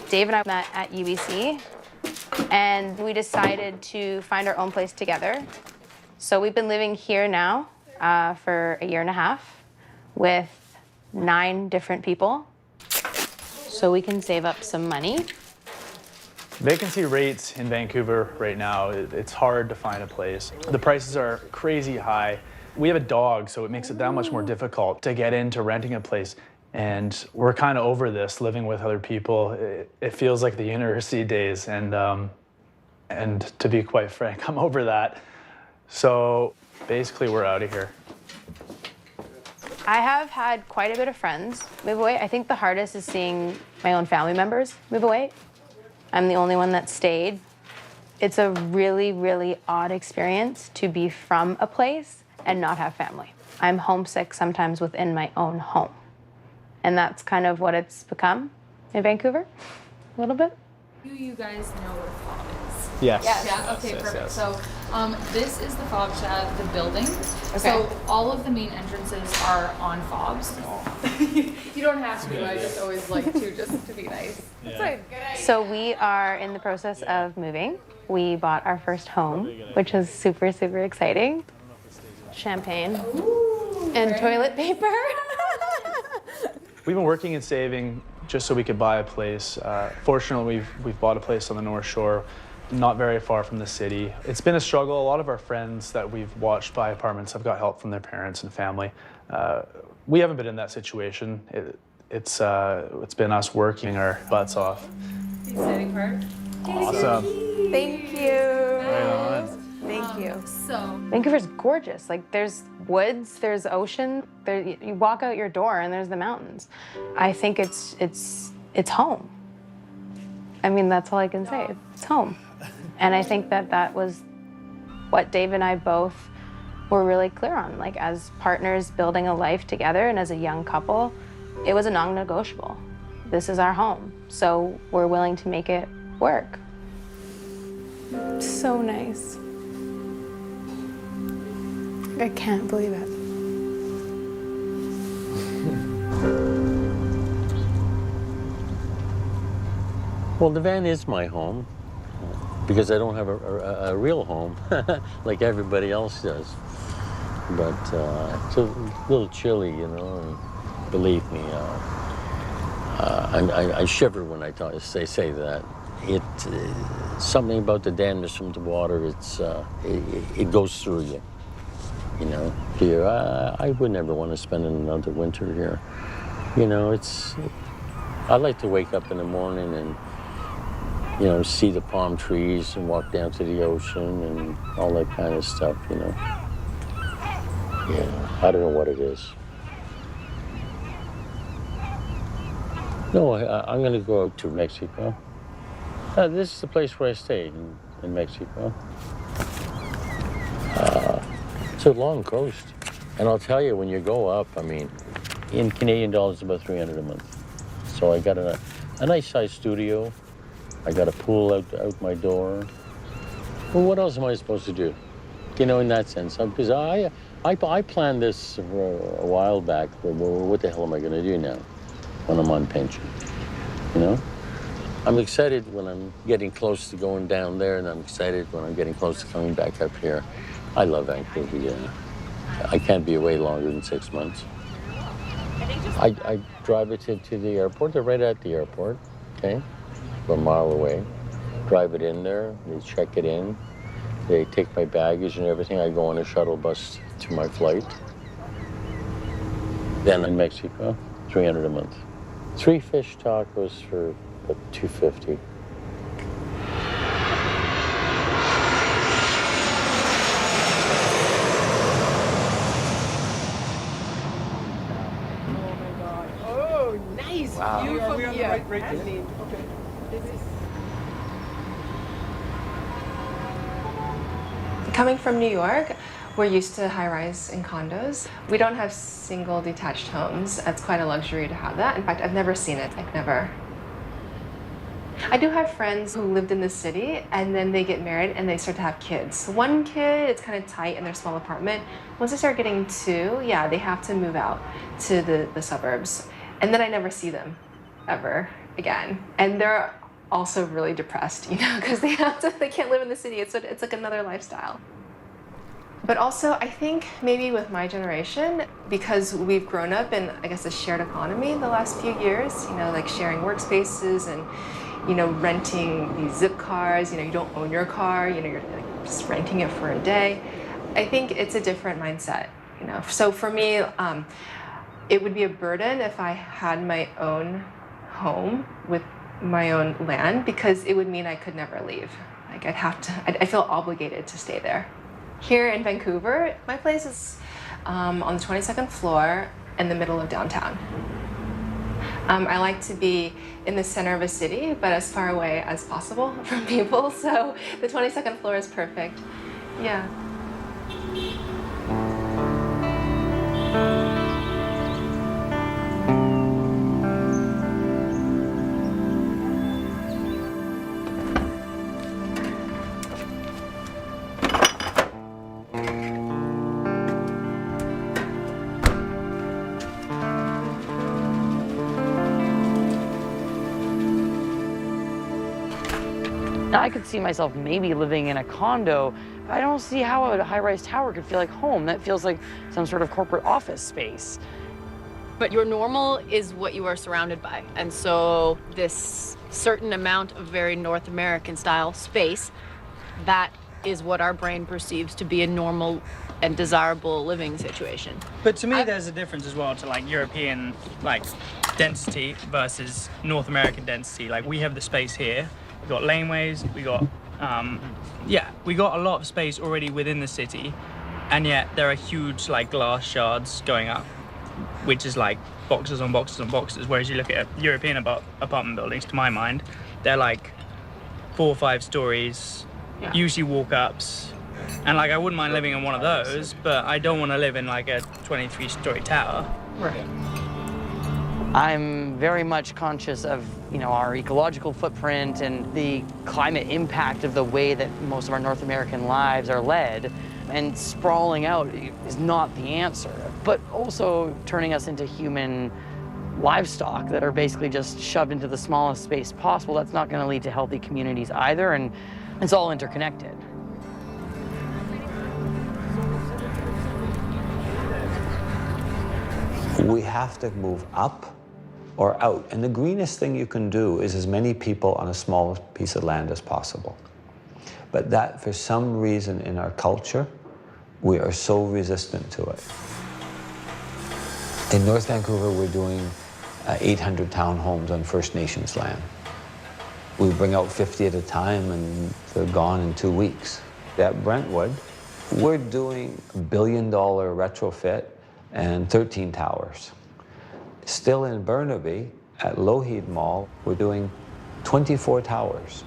Dave and I met at UBC, and we decided to find our own place together. So we've been living here now for 1.5 years with 9 different people, so we can save up some money. Vacancy rates in Vancouver right now, it's hard to find a place. The prices are crazy high. We have a dog, so it makes it that much more difficult to get into renting a place. And we're kind of over this, living with other people. It feels like the university days, and to be quite frank, I'm over that. So basically, we're out of here. I have had quite a bit of friends move away. I think the hardest is seeing my own family members move away. I'm the only one that stayed. It's a really, really odd experience to be from a place and not have family. I'm homesick sometimes within my own home. And that's kind of what it's become in Vancouver, a little bit. Do you guys know where FOB is? Yes. Yeah, okay, Yes, perfect. yes. So this is the FOB shed, the building. Okay. So all of the main entrances are on FOBs. You don't have to, I just always like to, just to be nice. Yeah. So we are in the process of moving. We bought our first home, which is super, super exciting. Champagne and toilet paper. We've been working and saving just so we could buy a place. Fortunately, we've bought a place on the North Shore, not very far from the city. It's been a struggle. A lot of our friends that we've watched buy apartments have got help from their parents and family. We haven't been in that situation. It's been us working our butts off. The exciting part. Awesome. Thank you. Right on. Thank you. So Vancouver's gorgeous. Like, there's woods, there's ocean. There, you walk out your door and there's the mountains. I think it's home. I mean, that's all I can say. It's home. And I think that was what Dave and I both were really clear on. Like, as partners building a life together and as a young couple, it was a non-negotiable. This is our home, so we're willing to make it work. So nice. I can't believe it. Well, the van is my home because I don't have a real home like everybody else does. But it's a little chilly, you know, and believe me, I shiver when I say that. Something about the dampness from the water. It goes through you. You know, here I would never want to spend another winter here. You know, I like to wake up in the morning and, you know, see the palm trees and walk down to the ocean and all that kind of stuff. You know. Yeah, I don't know what it is. No, I'm going to go out to Mexico. This is the place where I stayed in Mexico. It's a long coast. And I'll tell you, when you go up, I mean, in Canadian dollars, about $300 a month. So I got a nice sized studio. I got a pool out my door. Well, what else am I supposed to do? You know, in that sense. Because I planned this a while back. What the hell am I going to do now when I'm on pension? You know? I'm excited when I'm getting close to going down there, and I'm excited when I'm getting close to coming back up here. I love Vancouver, yeah. I can't be away longer than 6 months. I drive it to the airport. They're right at the airport, okay? We're a mile away. Drive it in there, they check it in. They take my baggage and everything. I go on a shuttle bus to my flight. Then in Mexico, $300 a month. 3 fish tacos for $250. Oh, nice Wow. view from here. Okay. Coming from New York, we're used to high-rise and condos. We don't have single detached homes. It's quite a luxury to have that. In fact, I've never seen it, like never. I do have friends who lived in the city and then they get married and they start to have kids. One kid, it's kind of tight in their small apartment. Once they start getting two, yeah, they have to move out to the suburbs. And then I never see them ever again. And they're also really depressed, you know, because they can't live in the city. It's like another lifestyle. But also, I think maybe with my generation, because we've grown up in, I guess, a shared economy the last few years, you know, like sharing workspaces and, you know, renting these zip cars, you know, you don't own your car, you know, you're like just renting it for a day. I think it's a different mindset, you know. So for me, it would be a burden if I had my own home with my own land, because it would mean I could never leave. Like I feel obligated to stay there. Here in Vancouver, my place is on the 22nd floor in the middle of downtown. I like to be in the center of a city, but as far away as possible from people, so the 22nd floor is perfect. Yeah. I could see myself maybe living in a condo. I don't see how a high-rise tower could feel like home. That feels like some sort of corporate office space. But your normal is what you are surrounded by. And so this certain amount of very North American style space, that is what our brain perceives to be a normal and desirable living situation. But to me, there's a difference as well to like European like density versus North American density. Like we have the space here. We got laneways, we got, we got a lot of space already within the city, and yet there are huge like glass shards going up, which is like boxes on boxes on boxes. Whereas you look at European apartment buildings, to my mind, they're like 4 or 5 stories, usually walk-ups, and like I wouldn't mind living in one of those, but I don't want to live in like a 23-story tower. Right. I'm very much conscious of, you know, our ecological footprint and the climate impact of the way that most of our North American lives are led. And sprawling out is not the answer, but also turning us into human livestock that are basically just shoved into the smallest space possible. That's not going to lead to healthy communities either, and it's all interconnected. We have to move up or out. And the greenest thing you can do is as many people on a small piece of land as possible. But that, for some reason in our culture, we are so resistant to it. In North Vancouver, we're doing 800 townhomes on First Nations land. We bring out 50 at a time and they're gone in 2 weeks. At Brentwood, we're doing a $1 billion retrofit and 13 towers. Still in Burnaby, at Lougheed Mall, we're doing 24 towers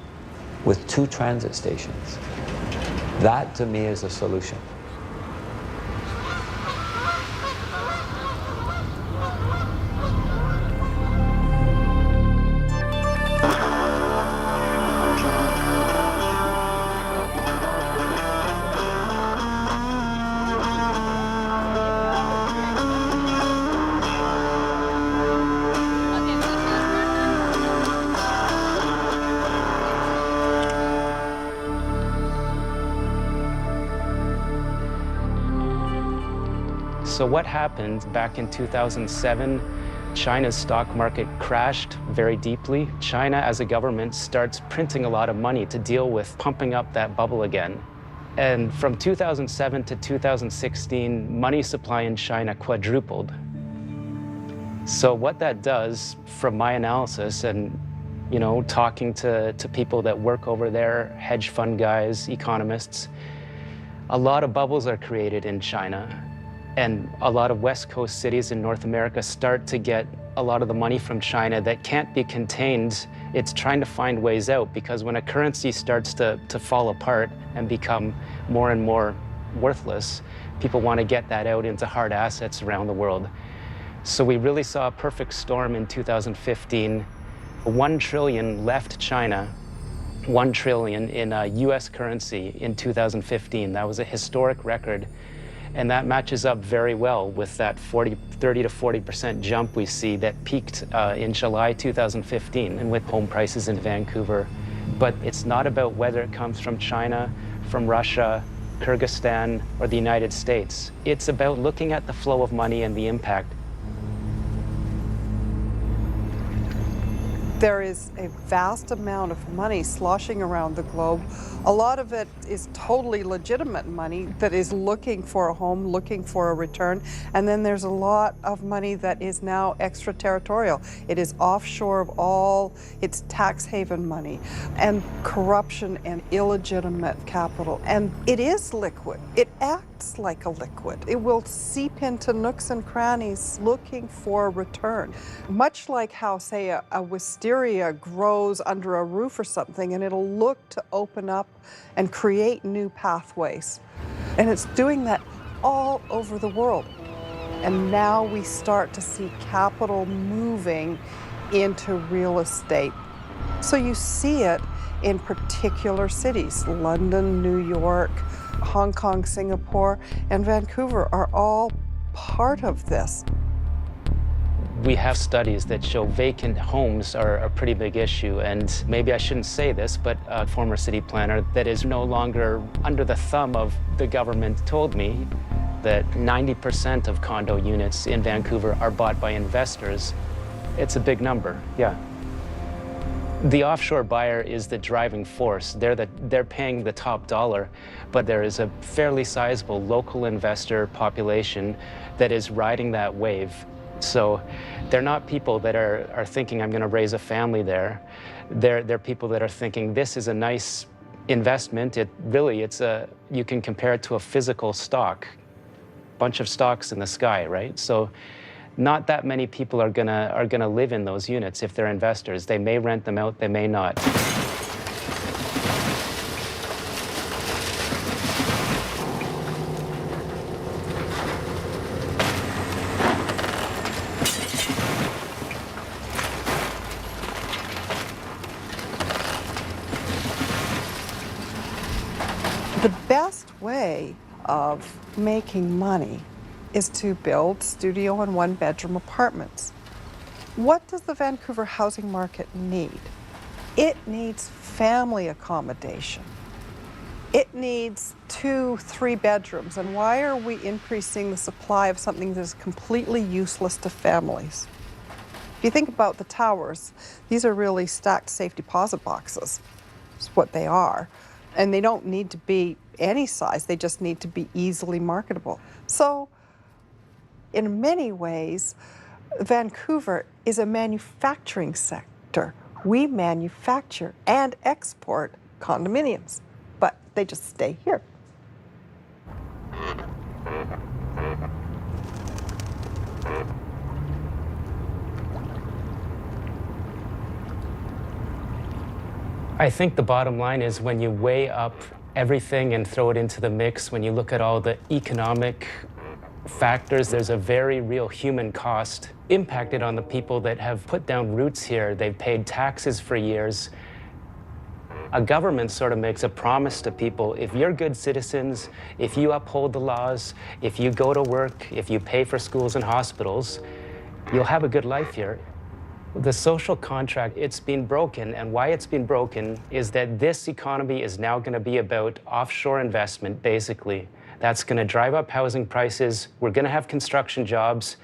with 2 transit stations. That, to me, is a solution. So what happened back in 2007, China's stock market crashed very deeply. China, as a government, starts printing a lot of money to deal with pumping up that bubble again. And from 2007 to 2016, money supply in China quadrupled. So what that does, from my analysis and talking to people that work over there, hedge fund guys, economists, a lot of bubbles are created in China. And a lot of West Coast cities in North America start to get a lot of the money from China that can't be contained. It's trying to find ways out, because when a currency starts to fall apart and become more and more worthless, people want to get that out into hard assets around the world. So we really saw a perfect storm in 2015. 1 trillion left China, 1 trillion in US currency in 2015. That was a historic record. And that matches up very well with that 30 to 40% jump we see that peaked in July 2015 and with home prices in Vancouver. But it's not about whether it comes from China, from Russia, Kyrgyzstan, or the United States. It's about looking at the flow of money and the impact. There is a vast amount of money sloshing around the globe. A lot of it is totally legitimate money that is looking for a home, looking for a return. And then there's a lot of money that is now extraterritorial. It is offshore of all its tax haven money and corruption and illegitimate capital. And it is liquid. It acts like a liquid. It will seep into nooks and crannies looking for a return. Much like how, say, a wisteria grows under a roof or something, and it'll look to open up and create new pathways. And it's doing that all over the world. And now we start to see capital moving into real estate. So you see it in particular cities. London, New York, Hong Kong, Singapore, and Vancouver are all part of this. We have studies that show vacant homes are a pretty big issue, and maybe I shouldn't say this, but a former city planner that is no longer under the thumb of the government told me that 90% of condo units in Vancouver are bought by investors. It's a big number, yeah. The offshore buyer is the driving force. They're paying the top dollar, but there is a fairly sizable local investor population that is riding that wave. So they're not people that are thinking, I'm going to raise a family there. They're people that are thinking, this is a nice investment. You can compare it to a physical stock, bunch of stocks in the sky, right? So not that many people are gonna live in those units if they're investors. They may rent them out, they may not. The best way of making money is to build studio and one-bedroom apartments. What does the Vancouver housing market need? It needs family accommodation. It needs 2, 3 bedrooms. And why are we increasing the supply of something that is completely useless to families? If you think about the towers, these are really stacked safe deposit boxes. That's what they are. And they don't need to be any size, they just need to be easily marketable. So, in many ways, Vancouver is a manufacturing sector. We manufacture and export condominiums, but they just stay here. I think the bottom line is when you weigh up everything and throw it into the mix, when you look at all the economic factors, there's a very real human cost impacted on the people that have put down roots here. They've paid taxes for years. A government sort of makes a promise to people, if you're good citizens, if you uphold the laws, if you go to work, if you pay for schools and hospitals, you'll have a good life here. The social contract, it's been broken, and why it's been broken is that this economy is now going to be about offshore investment, basically. That's going to drive up housing prices. We're going to have construction jobs.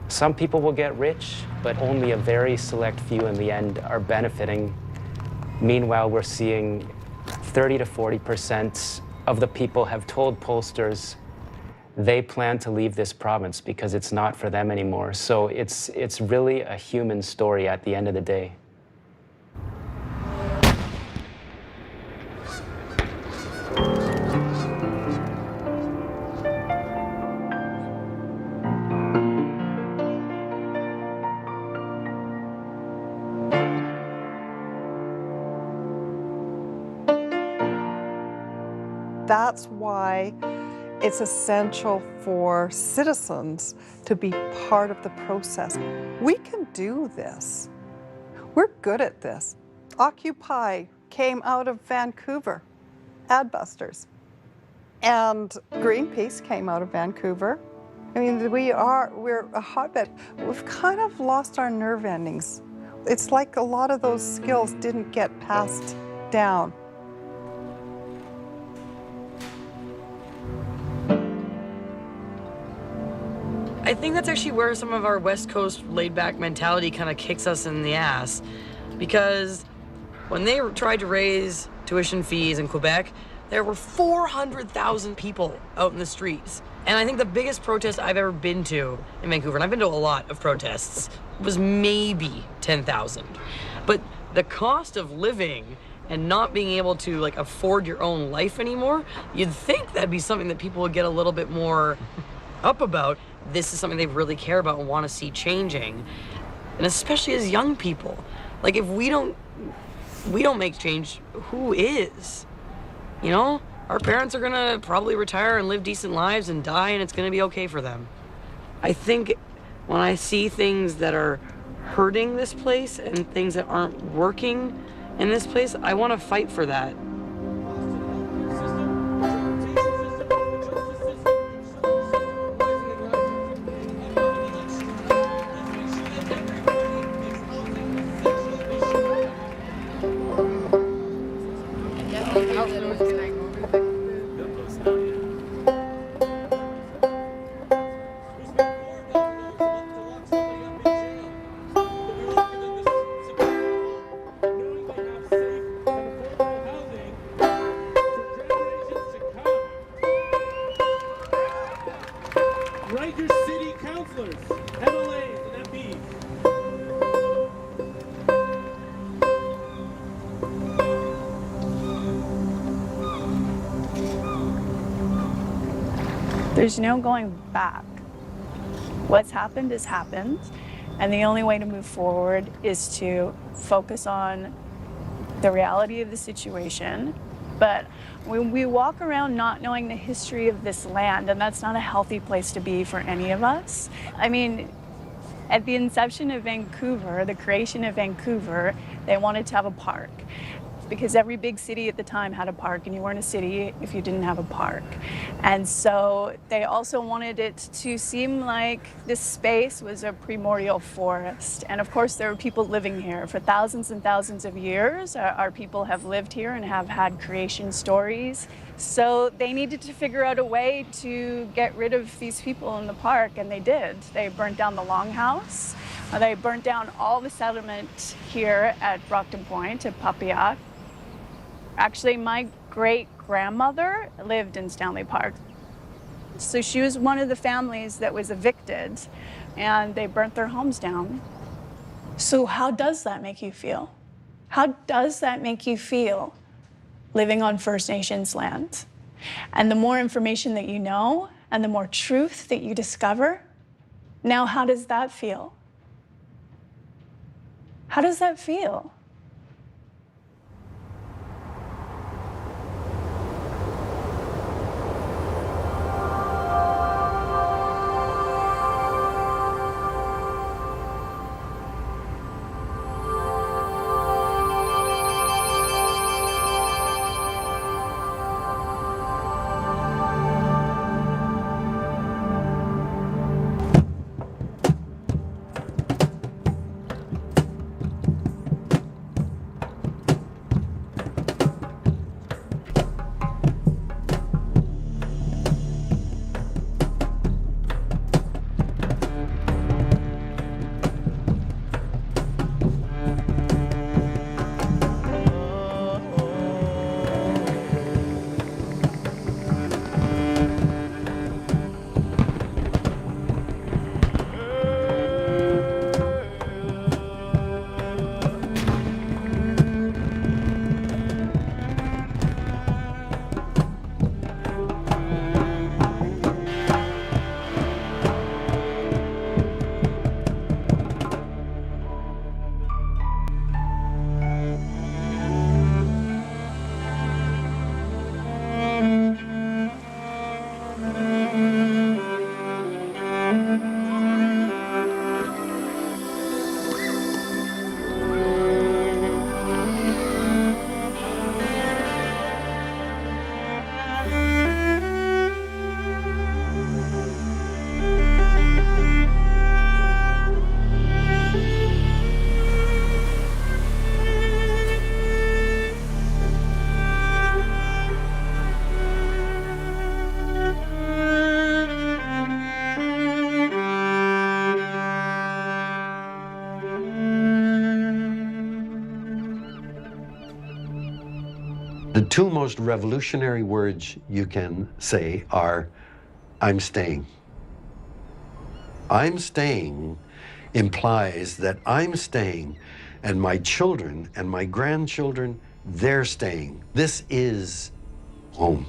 Some people will get rich, but only a very select few in the end are benefiting. Meanwhile, we're seeing 30 to 40% of the people have told pollsters they plan to leave this province because it's not for them anymore. So it's really a human story at the end of the day. That's why it's essential for citizens to be part of the process. We can do this. We're good at this. Occupy came out of Vancouver, Adbusters. And Greenpeace came out of Vancouver. I mean, we're a hotbed. We've kind of lost our nerve endings. It's like a lot of those skills didn't get passed down. I think that's actually where some of our West Coast laid-back mentality kind of kicks us in the ass, because when they tried to raise tuition fees in Quebec, there were 400,000 people out in the streets. And I think the biggest protest I've ever been to in Vancouver, and I've been to a lot of protests, was maybe 10,000. But the cost of living and not being able to like afford your own life anymore, you'd think that'd be something that people would get a little bit more up about. This is something they really care about and want to see changing. And especially as young people. Like if we don't make change, who is? You know? Our parents are gonna probably retire and live decent lives and die, and it's gonna be okay for them. I think when I see things that are hurting this place and things that aren't working in this place, I want to fight for that. Write your city councilors, MLAs, and MPs. There's no going back. What's happened has happened, and the only way to move forward is to focus on the reality of the situation. But when we walk around not knowing the history of this land, and that's not a healthy place to be for any of us. I mean, at the inception of Vancouver, the creation of Vancouver, they wanted to have a park. because every big city at the time had a park, and you weren't a city if you didn't have a park. And so they also wanted it to seem like this space was a primordial forest. And of course, there were people living here for thousands and thousands of years. Our people have lived here and have had creation stories. So they needed to figure out a way to get rid of these people in the park, and they did. They burnt down the longhouse. They burnt down all the settlement here at Brockton Point, at Papiac. Actually, my great-grandmother lived in Stanley Park. So she was one of the families that was evicted, and they burnt their homes down. So how does that make you feel? How does that make you feel living on First Nations land? And the more information that you know, and the more truth that you discover, now how does that feel? How does that feel? The two most revolutionary words you can say are, I'm staying. I'm staying implies that I'm staying, and my children and my grandchildren, they're staying. This is home.